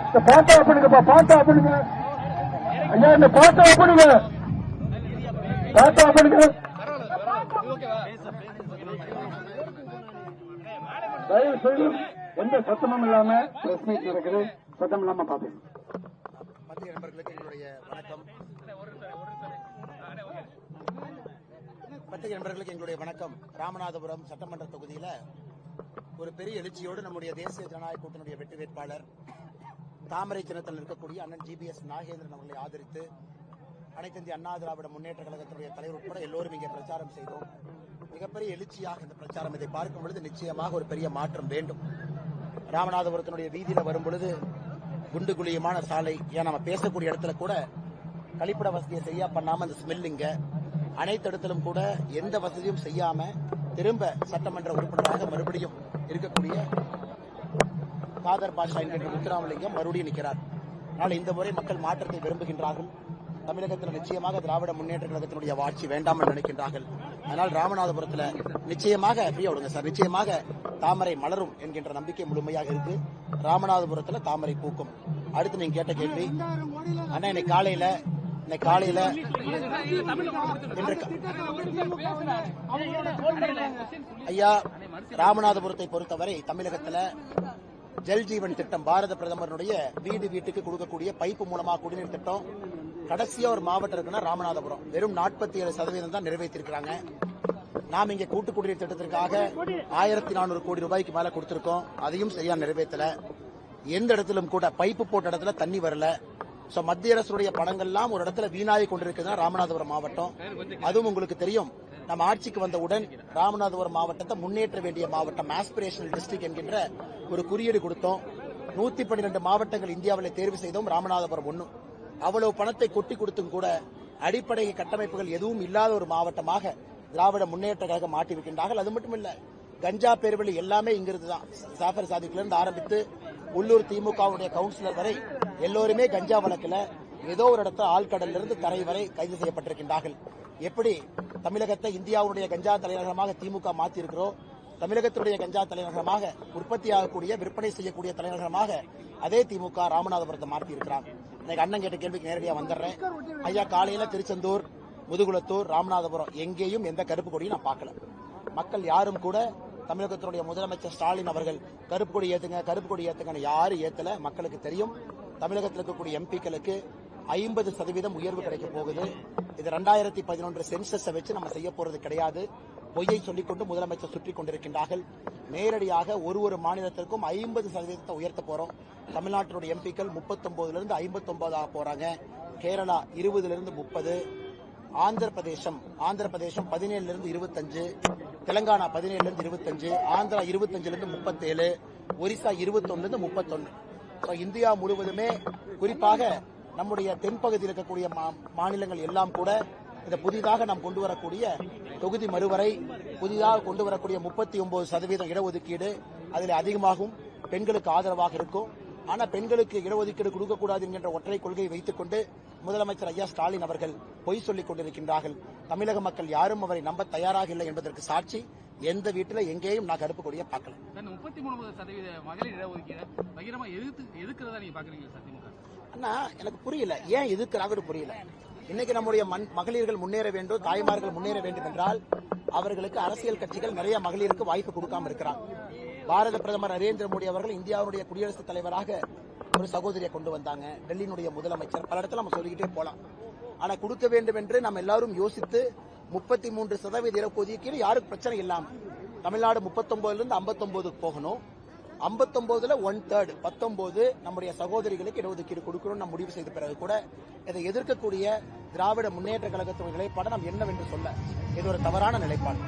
இந்த பாட்டா பண்ணுங்கப்பா, பாட்டா பண்ணுங்க ஐயா, இந்த பாட்டா பண்ணுங்க, பாட்டா பண்ணுங்க. தயவு செய்து எந்த சத்தமும் இல்லாம பிரஸ் மீட் இருக்குது, சத்தம் இல்லாம பாப்பேன். மத்திய நண்பர்களுக்கு எங்களுடைய வணக்கம். பத்திரிகை நண்பர்களுக்கு எங்களுடைய வணக்கம். ராமநாதபுரம் சட்டமன்ற தொகுதியில ஒரு பெரிய எழுச்சியோடு நம்முடைய தேசிய ஜனநாயக கூட்டணியுடைய வெற்றி வேட்பாளர் தாமரை சின்னத்தில் இருக்கக்கூடிய அண்ணன் GBS நாகேந்திரன் அவர்களை ஆதரித்து அனைத்து இந்திய அண்ணா திராவிட முன்னேற்ற கழகத்தினுடைய தலைவர் உட்பட எல்லோரும் இங்கே பிரச்சாரம் செய்தோம். மிகப்பெரிய எழுச்சியாக இந்த பிரச்சாரம். இதை பார்க்கும் பொழுது நிச்சயமாக ஒரு பெரிய மாற்றம் வேண்டும். ராமநாதபுரத்தினுடைய வீதியில வரும் பொழுது குண்டு குழியமான சாலை, ஏன் நம்ம பேசக்கூடிய இடத்துல கூட கழிப்பிட வசதியை சரியா பண்ணாம அந்த ஸ்மெல்லிங்க, அனைத்து இடத்திலும் கூட எந்த வசதியும் செய்யாம திரும்ப சட்டமன்ற உறுப்பினராக மறுபடியும் இருக்கக்கூடிய காதர் பாஷா என்கின்ற முத்துராமலிங்கம் மறுபடியும் நிற்கிறார். ஆனால் இந்த முறை மக்கள் மாற்றத்தை விரும்புகின்றார்கள். தமிழகத்தில் நிச்சயமாக திராவிட முன்னேற்ற கழகத்தினுடைய ஆட்சி வேண்டாம் என்று நினைக்கின்றார்கள். அதனால் ராமநாதபுரத்தில் நிச்சயமாக ஃப்ரீயா விடுங்க சார், நிச்சயமாக தாமரை மலரும் என்கின்ற நம்பிக்கை முழுமையாக இருக்கு. ராமநாதபுரத்தில் தாமரை பூக்கும். அடுத்து நீங்க கேட்ட கேள்வி, அண்ணா இன்னைக்கு காலையில ஐயா, ராமநாதபுரத்தை பொறுத்தவரை தமிழகத்தில் ஜல் ஜீவன் திட்டம், பாரத பிரதமருடைய வீடு வீட்டுக்கு கொடுக்கக்கூடிய பைப்பு மூலமா குடிநீர் திட்டம் கடைசியா ஒரு மாவட்டம் இருக்குன்னா ராமநாதபுரம். வெறும் 47% தான் நிறைவேற்றிருக்கிறாங்க. நாம் இங்க கூட்டு குடிநீர் திட்டத்திற்காக 1400 கோடி ரூபாய்க்கு மேல கொடுத்திருக்கோம். அதையும் சரியா நிறைவேற்றல. எந்த இடத்திலும் கூட பைப்பு போட்ட இடத்துல தண்ணி வரல. மத்திய அரசுடைய பணங்கள்லாம் ஒரு இடத்துல வீணாகி கொண்டிருக்குதுன்னா ராமநாதபுரம் மாவட்டம். அதுவும் உங்களுக்கு தெரியும், நம்ம ஆட்சிக்கு வந்தவுடன் ராமநாதபுரம் மாவட்டத்தை முன்னேற்ற வேண்டிய மாவட்டம், ஆஸ்பிரேஷனல் டிஸ்ட்ரிக்ட் என்கின்ற ஒரு குறியீடு கொடுத்தோம். 112 மாவட்டங்கள் இந்தியாவில் தேர்வு செய்தோம், ராமநாதபுரம் 1. அவ்வளவு பணத்தை கொட்டி கொடுத்தும் கூட அடிப்படை கட்டமைப்புகள் எதுவும் இல்லாத ஒரு மாவட்டமாக திராவிட முன்னேற்ற கழகம் மாற்றிருக்கின்றார்கள். அது மட்டும் இல்ல, கஞ்சா பேர்வழி எல்லாமே இங்கிருந்து தான். ஜாஃபர் சாதிக்ல இருந்து ஆரம்பித்து உள்ளூர் திமுகவுடைய கவுன்சிலர் வரை எல்லோருமே கஞ்சா வழக்குல ஏதோ ஒரு இடத்துல ஆழ்கடல்ல இருந்து தரை வரை கைது செய்யப்பட்டிருக்கின்றார்கள். எப்படி தமிழகத்தை இந்தியாவுடைய கஞ்சா தலைநகரமாக திமுக மாற்றியிருக்கிறோம், தமிழகத்துடைய கஞ்சா தலைநகரமாக உற்பத்தி ஆகக்கூடிய விற்பனை செய்யக்கூடிய தலைநகரமாக அதே திமுக ராமநாதபுரத்தை மாற்றி இருக்கிறார். இன்னைக்கு அண்ணன் கேட்ட கேள்விக்கு நேரடியாக வந்துடுறேன். ஐயா, காலையில திருச்செந்தூர், முதுகுளத்தூர், ராமநாதபுரம் எங்கேயும் எந்த கருப்பு கொடியும் நான் பார்க்கல. மக்கள் யாரும் கூட தமிழகத்தினுடைய முதலமைச்சர் ஸ்டாலின் அவர்கள் கருப்பு கொடி ஏத்துங்க, கருப்பு கொடி ஏத்துங்கன்னு யாரும் ஏத்தல. மக்களுக்கு தெரியும், தமிழகத்தில் இருக்கக்கூடிய எம்பிக்களுக்கு 50% உயர்வு கிடைக்க போகுது. இது 2011 சென்சஸ் வச்சு நம்ம செய்ய போறது கிடையாது. பொய்யை சொல்லிக்கொண்டு முதலமைச்சர் சுற்றி கொண்டிருக்கின்றார்கள். நேரடியாக ஒரு மாநிலத்திற்கும் 50% உயர்த்த போறோம். தமிழ்நாட்டினுடைய எம்பிக்கள் 39 59 ஆக போறாங்க. கேரளா 20 30, ஆந்திர பிரதேசம் 17 25, தெலங்கானா 17 25, ஆந்திரா 25 37, ஒரிசா 21 31. இந்தியா முழுவதுமே, குறிப்பாக நம்முடைய தென்பகுதியில் இருக்கக்கூடிய மாநிலங்கள் எல்லாம் கூட இந்த புதிதாக நாம் கொண்டு வரக்கூடிய தொகுதி மறுவரை, புதிதாக கொண்டு வரக்கூடிய 39% இடஒதுக்கீடு, அதில் அதிகமாகவும் பெண்களுக்கு ஆதரவாக இருக்கும். ஆனா பெண்களுக்கு இடஒதுக்கீடு கொடுக்கக்கூடாது என்கின்ற ஒற்றை கொள்கையை வைத்துக் கொண்டு முதலமைச்சர் ஐயா ஸ்டாலின் அவர்கள் பொய் சொல்லிக் கொண்டிருக்கின்றார்கள். தமிழக மக்கள் யாரும் அவரை நம்ப தயாராக இல்லை என்பதற்கு சாட்சி எந்த வீட்டில் எங்கேயும் நான் கருப்பு கொடியை பார்க்கல. 33% மகளிர் இடஒதுக்கீடு பகிரமா எதுக்குறதா நீங்க பாக்குறீங்க சார் திமுக? அண்ணா, எனக்கு புரியல ஏன் எதுக்குறாங்கன்னு புரியல. இன்னைக்கு நம்முடைய மகளிர்கள் முன்னேற வேண்டும், தாய்மார்கள் முன்னேற வேண்டும் என்றால் அவர்களுக்கு அரசியல் கட்சிகள் நிறைய மகளிருக்கு வாய்ப்பு கொடுக்காம இருக்கிறாங்க. பாரத பிரதமர் நரேந்திர மோடி அவர்கள் இந்தியாவுடைய குடியரசுத் தலைவராக ஒரு சகோதரியை கொண்டு வந்தாங்க. டெல்லியினுடைய முதலமைச்சர், பல இடத்துல நம்ம சொல்லிக்கிட்டே போலாம். ஆனா கொடுக்க வேண்டும் என்று நம்ம எல்லாரும் யோசித்து 33% இடஒதுக்கீடு யாருக்கு பிரச்சனை இல்லாம தமிழ்நாடு 39 59 போகணும். 59 1/3 19 நம்முடைய சகோதரிகளுக்கு இடஒதுக்கீடு கொடுக்கணும் நம்ம முடிவு செய்த பிறகு கூட இதை எதிர்க்கக்கூடிய திராவிட முன்னேற்ற கழகத்தின் நிலைப்பாடு நாம் என்னவென்று சொல்ல இது ஒரு தவறான நிலைப்பாடு.